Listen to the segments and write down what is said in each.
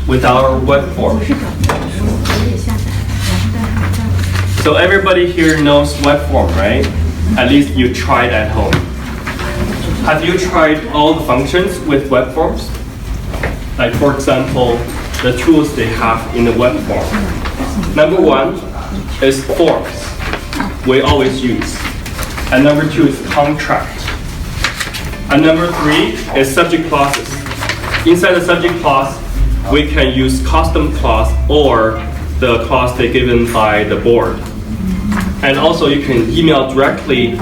with our Webform. So everybody here knows Webform, right? At least you tried at home. Have you tried all the functions with Webforms? Like for example, the tools they have in the Webform. Number one is forms, we always use. And number two is contract. And number three is subject clauses. Inside the subject clause, we can use custom clause or the clause they're given by the board. And also you can email directly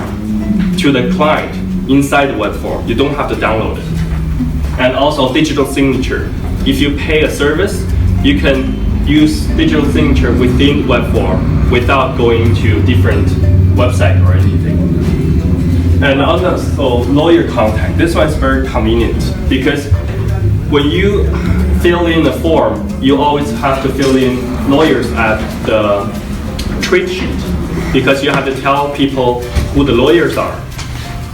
to the client inside the Webform. You don't have to download it. And also digital signature. If you pay a service, you can use digital signature within Webform without going to different website or anything. And also lawyer contact. This one is very convenient because when you fill in the form, you always have to fill in lawyers at the treat sheet because you have to tell people who the lawyers are.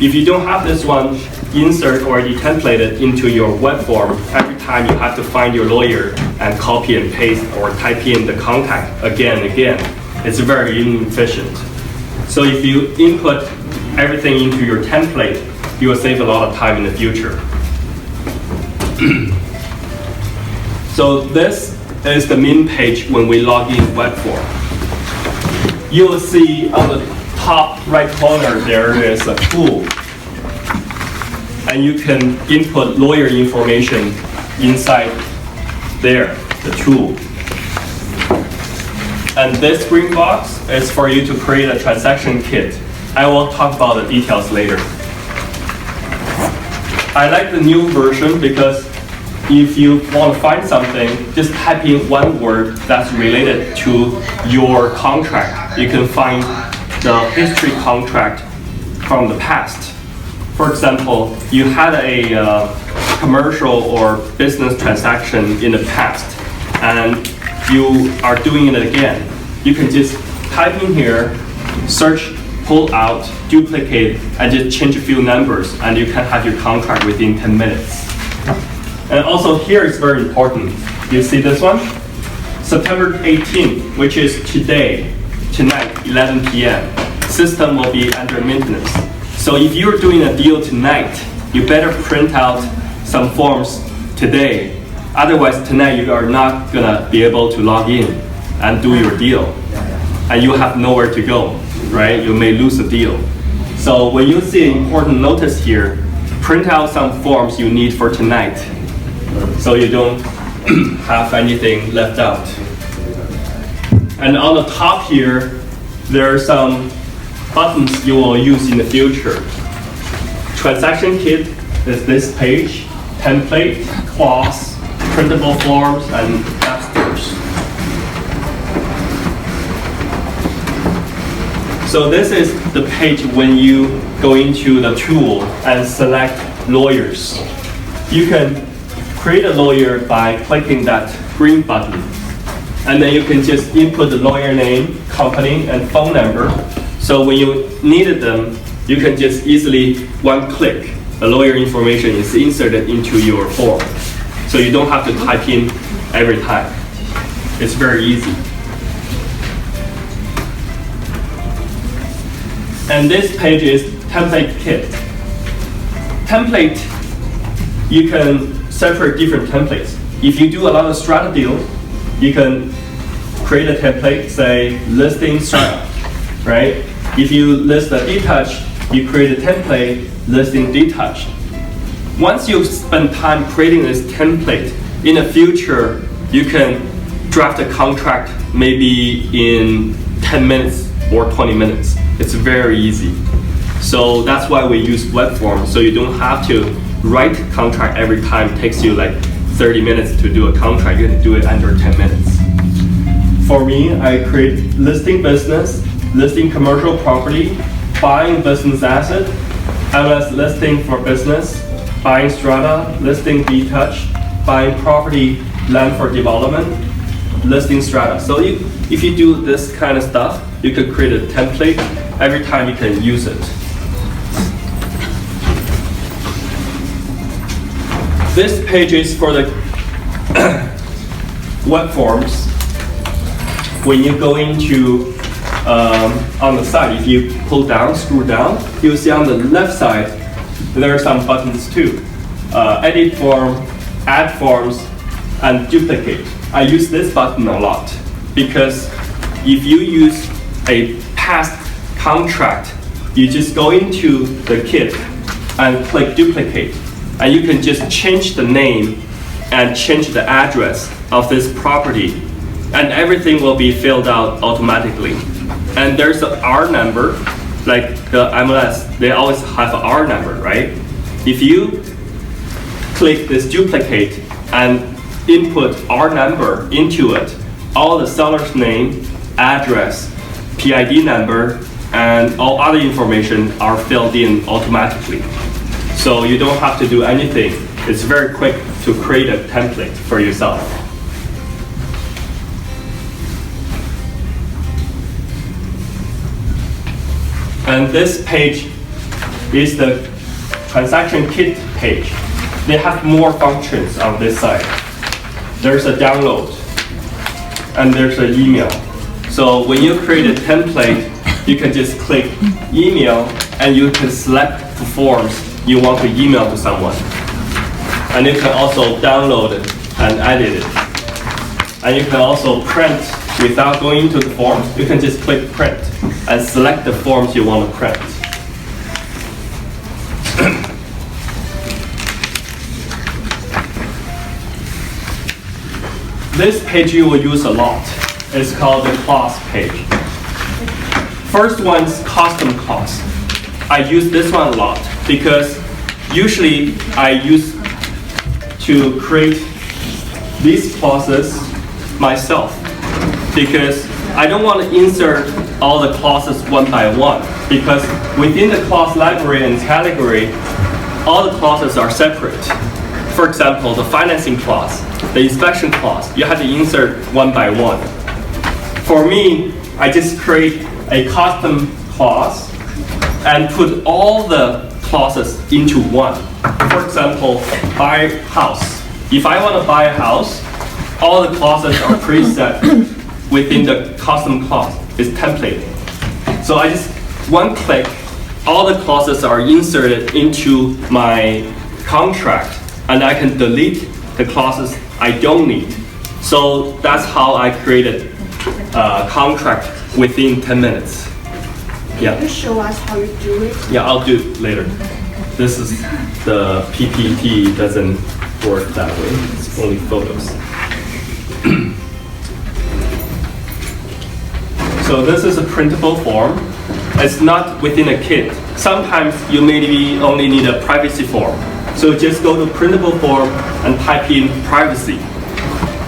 If you don't have this one insert already templated into your Webform, every time you have to find your lawyer and copy and paste or type in the contact again and again. It's very inefficient. So if you input everything into your template, you will save a lot of time in the future. So this is the main page when we log in Webform. You will see on the top right corner there is a tool. And you can input lawyer information inside there, the tool. And this green box is for you to create a transaction kit. I will talk about the details later. I like the new version because if you want to find something, just type in one word that's related to your contract. You can find the history contract from the past. For example, you had a commercial or business transaction in the past and you are doing it again. You can just type in here, search, pull out, duplicate, and just change a few numbers and you can have your contract within 10 minutes. And also here is very important. You see this one? September 18th, which is today, tonight, 11 p.m. System will be under maintenance. So if you're doing a deal tonight, you better print out some forms today. Otherwise, tonight you are not gonna be able to log in and do your deal. And you have nowhere to go, right? You may lose the deal. So when you see an important notice here, print out some forms you need for tonight so you don't have anything left out. And on the top here, there are some buttons you will use in the future. Transaction kit is this page, template, clause, printable forms, and appstores. So this is the page when you go into the tool and select lawyers. You can create a lawyer by clicking that green button. And then you can just input the lawyer name, company, and phone number. So when you needed them, you can just easily, one click, the lawyer information is inserted into your form. So you don't have to type in every time. It's very easy. And this page is template kit. Template, you can separate different templates. If you do a lot of strata deals, you can create a template, say listing strata, right? If you list a detached, you create a template listing detached. Once you spend time creating this template, in the future, you can draft a contract maybe in 10 minutes or 20 minutes. It's very easy. So that's why we use Webform, so you don't have to write contract every time. It takes you like 30 minutes to do a contract. You can do it under 10 minutes. For me, I create listing business, listing commercial property, buying business asset, MLS listing for business, buying strata, listing detached, buying property, land for development, listing strata. So if you do this kind of stuff, you could create a template. Every time you can use it. This page is for the web forms, when you go into on the side, if you pull down, scroll down, you'll see on the left side there are some buttons too. Edit form, add forms, and duplicate. I use this button a lot because if you use a past contract, you just go into the kit and click duplicate, and you can just change the name and change the address of this property, and everything will be filled out automatically. And there's an R number, like the MLS, they always have an R number, right? If you click this duplicate and input R number into it, all the seller's name, address, PID number, and all other information are filled in automatically. So you don't have to do anything. It's very quick to create a template for yourself. And this page is the transaction kit page. They have more functions on this side. There's a download, and there's an email. So when you create a template, you can just click email, and you can select the forms you want to email to someone. And you can also download it and edit it. And you can also print without going into the forms. You can just click print and select the forms you want to print. This page you will use a lot. It's called the clause page. First one's custom clause. I use this one a lot because usually I use to create these clauses myself, because I don't want to insert all the clauses one by one, because within the clause library and category, all the clauses are separate. For example, the financing clause, the inspection clause, you have to insert one by one. For me, I just create a custom clause and put all the clauses into one. For example, buy house. If I want to buy a house, all the clauses are preset within the custom clause. It's templated. So I just one click, all the clauses are inserted into my contract, and I can delete the clauses I don't need. So that's how I created a contract within 10 minutes. Yeah. Can you show us how you do it? Yeah, I'll do it later. This is the PPT doesn't work that way. It's only photos. So this is a printable form. It's not within a kit. Sometimes you maybe only need a privacy form. So just go to printable form and type in privacy.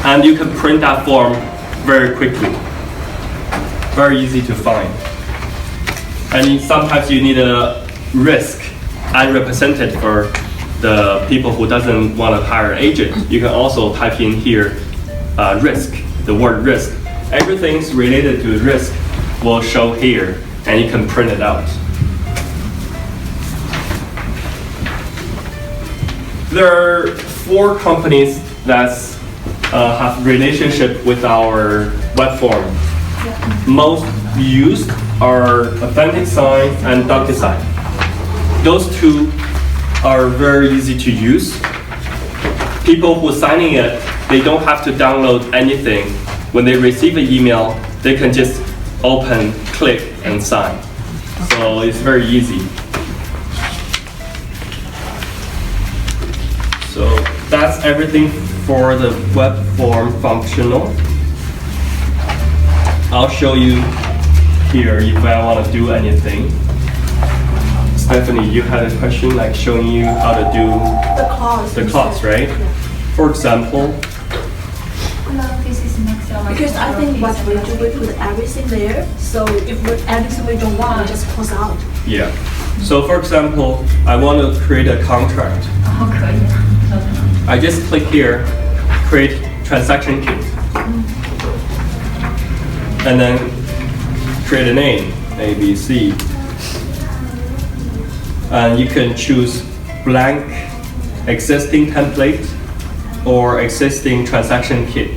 And you can print that form very quickly. Very easy to find. And sometimes you need a risk unrepresented for the people who doesn't want to hire an agent. You can also type in here risk, the word risk. Everything's related to risk will show here, and you can print it out. There are 4 companies that have relationship with our web form. Most used are Authentic Sign and DocuSign. Those 2 are very easy to use. People who are signing it, they don't have to download anything. When they receive an email, they can just open, click, and sign. So it's very easy. So that's everything for the web form functional. I'll show you here if I want to do anything. Stephanie, you had a question like showing you how to do the clause, right? Yeah. For example, Because I think what we do, we put everything there. So if anything we don't want, we just close out. yeah. So for example, I want to create a contract. I just click here, create transaction kit. And then create a name, A, B, C. And you can choose blank existing template or existing transaction kit.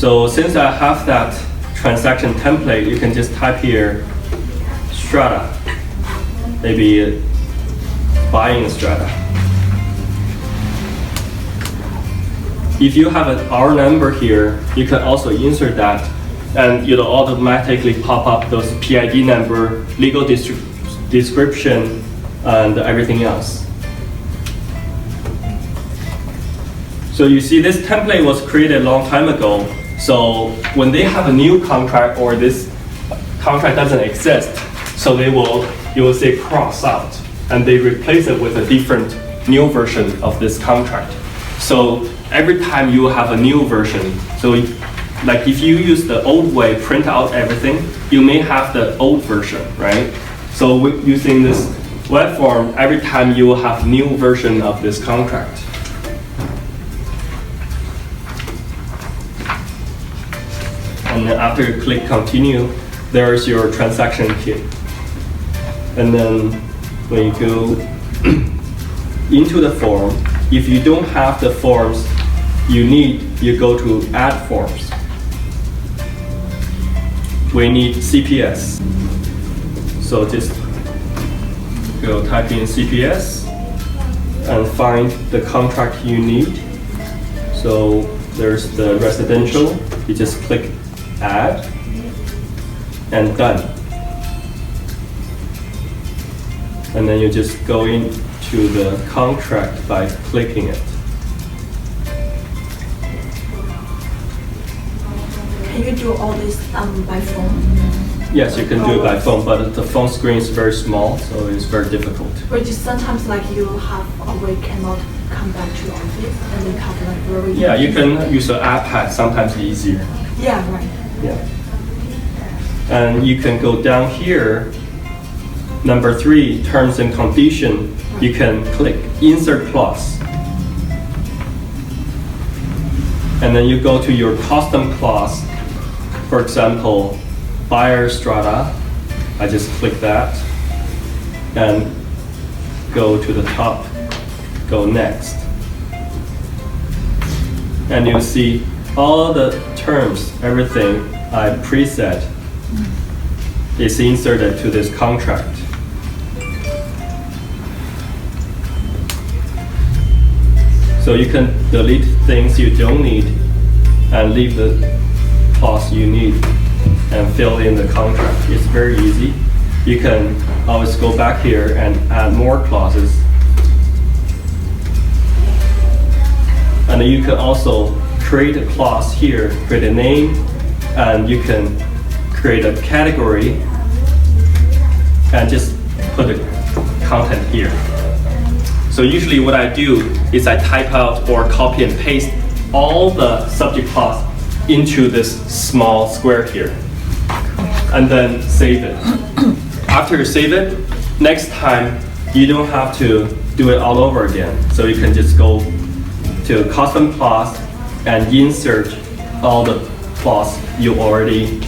So since I have that transaction template, you can just type here strata, maybe buying strata. If you have an R number here, you can also insert that, and it'll automatically pop up those PID number, legal description, and everything else. So you see this template was created a long time ago. So when they have a new contract or this contract doesn't exist, so you will say cross out, and they replace it with a different new version of this contract. So every time you have a new version, so like if you use the old way, print out everything, you may have the old version, right? So using this web form, every time you will have new version of this contract. And then after you click continue, there's your transaction kit. And then when you go into the form, if you don't have the forms you need, you go to add forms. We need CPS. So just go type in CPS and find the contract you need. So there's the residential, you just click add and done. And then you just go into the contract by clicking it. Can you do all this by phone? Yes, you can do it by phone, but the phone screen is very small, so it's very difficult. Or just sometimes like you have a way cannot come back to office and then have like very. Yeah, you can use an iPad, sometimes easier. Yeah, right. Yeah. And you can go down here, number 3, terms and condition. You can click insert clause. And then you go to your custom clause. For example, buyer strata. I just click that and go to the top, go next. And you'll see all the terms, everything I preset is inserted to this contract. So you can delete things you don't need and leave the clause you need and fill in the contract. It's very easy. You can always go back here and add more clauses. And then you can also create a clause here, create a name, and you can create a category and just put the content here. So usually what I do is I type out or copy and paste all the subject clause into this small square here and then save it. After you save it, next time you don't have to do it all over again. So you can just go to custom clause and insert all the clause you already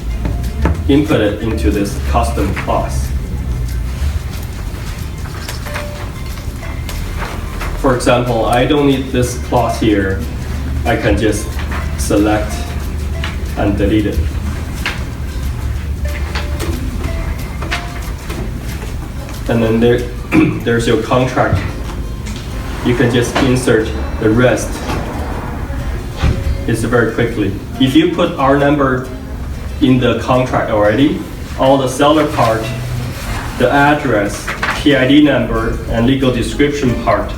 inputted into this custom clause. For example, I don't need this clause here. I can just select and delete it. And then there's your contract. You can just insert the rest. It's very quickly. If you put our number in the contract already, all the seller part, the address, PID number, and legal description part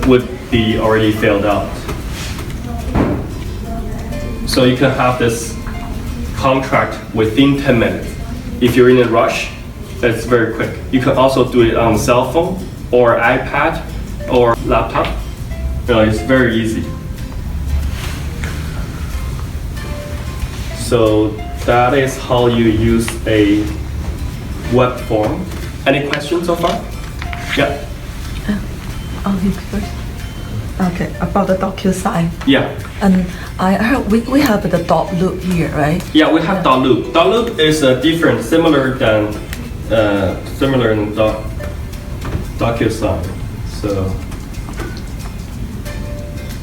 would be already filled out. So you can have this contract within 10 minutes. If you're in a rush, it's very quick. You can also do it on cell phone or iPad or laptop. It's very easy. So that is how you use a web form. Any questions so far? Yeah. Okay, about the DocuSign. Yeah. And I heard we have the dot loop here, right? Yeah, we have dot loop. Dot loop is different, similar than DocuSign. So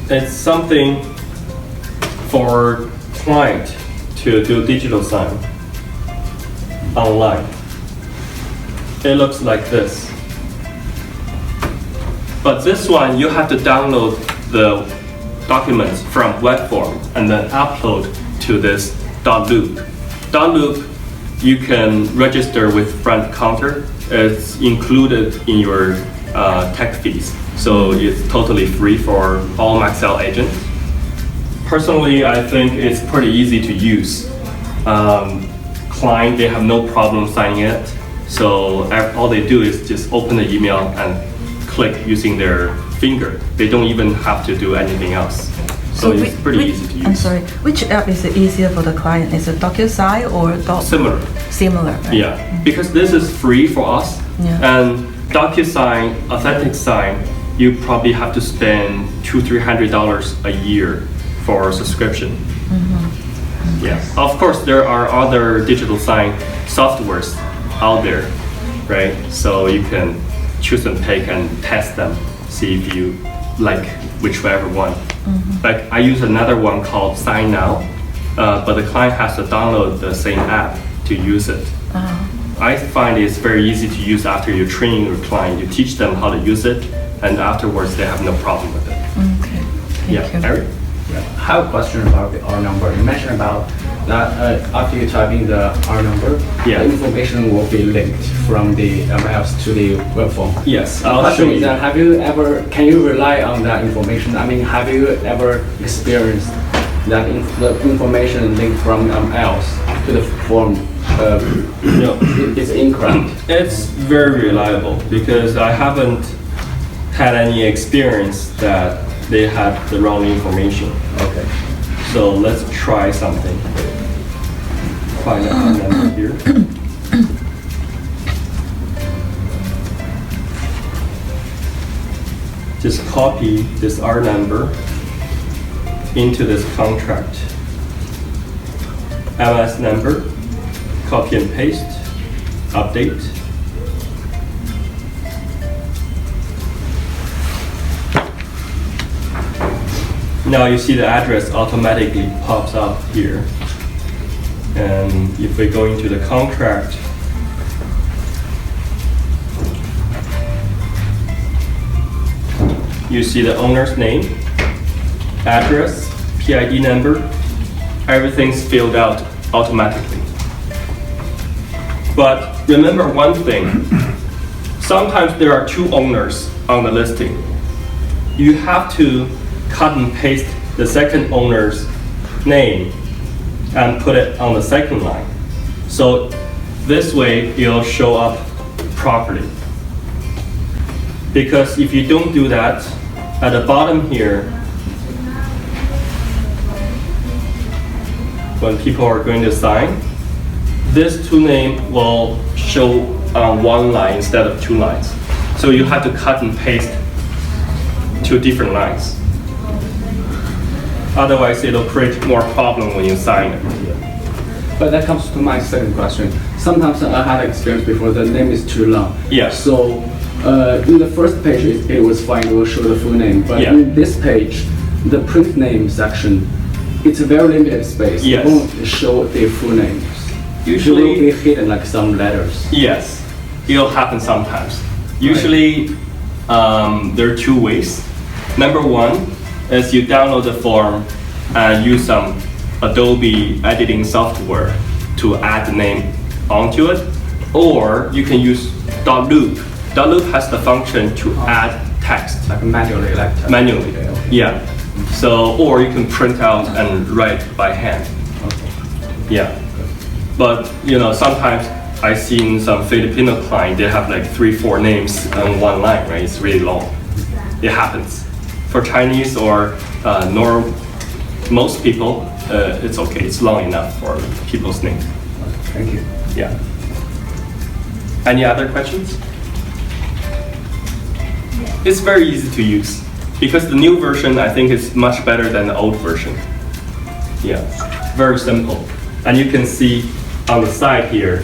it's something for client to do digital sign online, it looks like this. But this one, you have to download the documents from Webform and then upload to this .loop. .loop, you can register with front counter. It's included in your tech fees, so it's totally free for all Maxell agents. Personally, I think it's pretty easy to use. Client, they have no problem signing it, so all they do is just open the email and click using their finger. They don't even have to do anything else. So it's pretty easy to use. I'm sorry, which app is easier for the client? Is it DocuSign or Similar. Similar, right? Yeah, because this is free for us. Yeah. And DocuSign, Authentic Sign, you probably have to spend $200-300 a year for a subscription. Yeah, of course there are other digital sign softwares out there, right? So you can choose and pick and test them, see if you like whichever one. Like I use another one called Sign Now, but the client has to download the same app to use it. I find it's very easy to use after you train your client. You teach them how to use it, and afterwards they have no problem with it. Okay, Yeah, thank you. Eric? I have a question about the R number. You mentioned about that after you type in the R number, Yeah. the information will be linked from the MLS to the web form. Yes, The I'll show question is you. that can you rely on that information? I mean, have you ever experienced that the information linked from MLS to the form No. is incorrect? It's very reliable because I haven't had any experience that they had the wrong information. Okay. So let's try something. Find out our number here. Just copy this R number into this contract. MS number, copy and paste, update. Now you see the address automatically pops up here. And if we go into the contract, you see the owner's name, address, PID number, everything's filled out automatically. But remember one thing, sometimes there are two owners on the listing. You have to cut and paste the second owner's name and put it on the second line. So this way it'll show up properly. Because if you don't do that, at the bottom here, when people are going to sign, this two name will show on one line instead of two lines. So you have to cut and paste two different lines. Otherwise, it'll create more problem when you sign it. But that comes to my second question. Sometimes I had experience before the name is too long. Yeah. So in the first page it was fine, it will show the full name. But Yeah. in this page, the print name section, it's a very limited space. Yes. It won't show the full names. Usually- it will be hidden like some letters. Yes, it'll happen sometimes. Usually, there are two ways. Number one is you download the form and use some Adobe editing software to add the name onto it, or you can use .loop. .loop has the function to add text Like manually, like manually. Okay, okay. Yeah. So, or you can print out and write by hand. Okay. Yeah. But sometimes I seen some Filipino client, they have like 3-4 names on one line, right? It's really long. It happens. For Chinese or most people, it's okay. It's long enough for people's names. Thank you. Yeah. Any other questions? It's very easy to use because the new version I think is much better than the old version. Yeah, very simple. And you can see on the side here,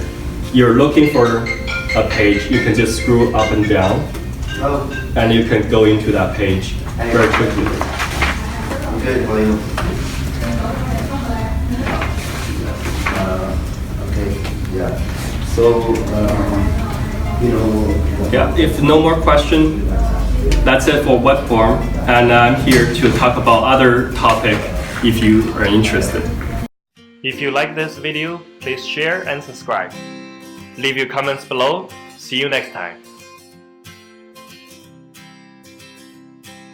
you're looking for a page, you can just scroll up and down and you can go into that page very quickly. I'm good, William. Okay, yeah. So, Yeah, if no more question, that's it for Webform, and I'm here to talk about other topic if you are interested. If you like this video, please share and subscribe. Leave your comments below. See you next time.